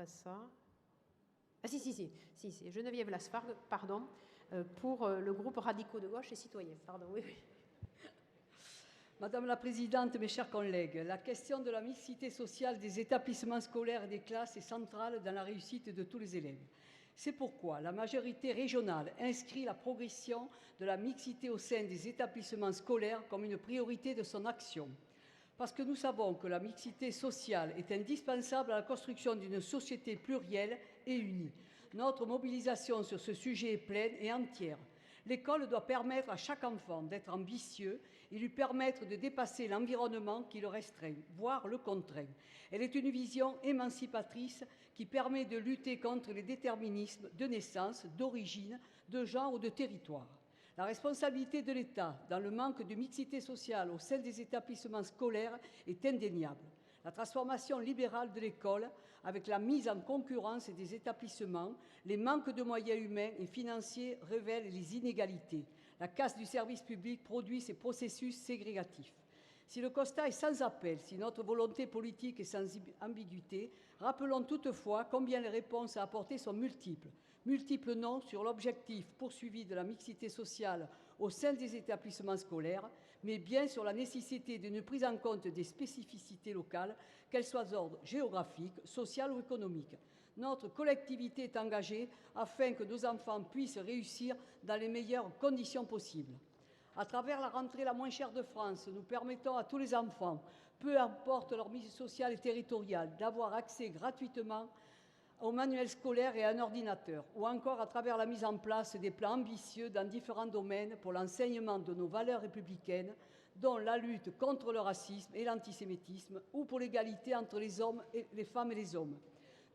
pas ça. Ah si, Geneviève Lasfargue, pardon, pour le groupe Radicaux de gauche et citoyens. Pardon, oui. Madame la Présidente, mes chers collègues, la question de la mixité sociale des établissements scolaires et des classes est centrale dans la réussite de tous les élèves. C'est pourquoi la majorité régionale inscrit la progression de la mixité au sein des établissements scolaires comme une priorité de son action. Parce que nous savons que la mixité sociale est indispensable à la construction d'une société plurielle et unie. Notre mobilisation sur ce sujet est pleine et entière. L'école doit permettre à chaque enfant d'être ambitieux et lui permettre de dépasser l'environnement qui le restreint, voire le contraint. Elle est une vision émancipatrice qui permet de lutter contre les déterminismes de naissance, d'origine, de genre ou de territoire. La responsabilité de l'État dans le manque de mixité sociale au sein des établissements scolaires est indéniable. La transformation libérale de l'école, avec la mise en concurrence des établissements, les manques de moyens humains et financiers révèlent les inégalités. La casse du service public produit ces processus ségrégatifs. Si le constat est sans appel, si notre volonté politique est sans ambiguïté, rappelons toutefois combien les réponses à apporter sont multiples. Multiples non sur l'objectif poursuivi de la mixité sociale au sein des établissements scolaires, mais bien sur la nécessité d'une prise en compte des spécificités locales, qu'elles soient d'ordre géographique, social ou économique. Notre collectivité est engagée afin que nos enfants puissent réussir dans les meilleures conditions possibles. À travers la rentrée la moins chère de France, nous permettons à tous les enfants, peu importe leur mise sociale et territoriale, d'avoir accès gratuitement au manuel scolaire et à un ordinateur, ou encore à travers la mise en place des plans ambitieux dans différents domaines pour l'enseignement de nos valeurs républicaines, dont la lutte contre le racisme et l'antisémitisme, ou pour l'égalité entre les femmes et les hommes.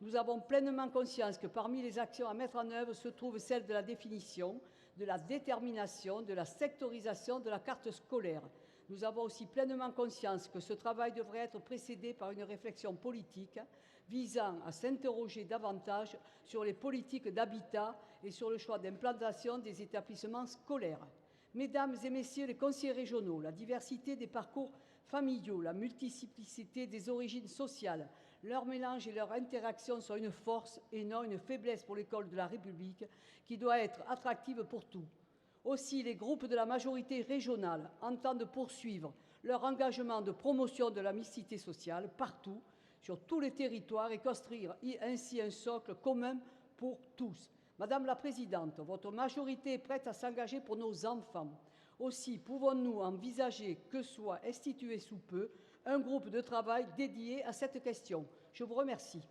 Nous avons pleinement conscience que parmi les actions à mettre en œuvre se trouve celle de la définition, de la détermination, de la sectorisation de la carte scolaire. Nous avons aussi pleinement conscience que ce travail devrait être précédé par une réflexion politique visant à s'interroger davantage sur les politiques d'habitat et sur le choix d'implantation des établissements scolaires. Mesdames et messieurs les conseillers régionaux, la diversité des parcours familiaux, la multiplicité des origines sociales, leur mélange et leur interaction sont une force et non une faiblesse pour l'école de la République qui doit être attractive pour tous. Aussi, les groupes de la majorité régionale entendent poursuivre leur engagement de promotion de la mixité sociale partout, sur tous les territoires et construire ainsi un socle commun pour tous. Madame la Présidente, votre majorité est prête à s'engager pour nos enfants. Aussi, pouvons-nous envisager que soit institué sous peu un groupe de travail dédié à cette question? Je vous remercie.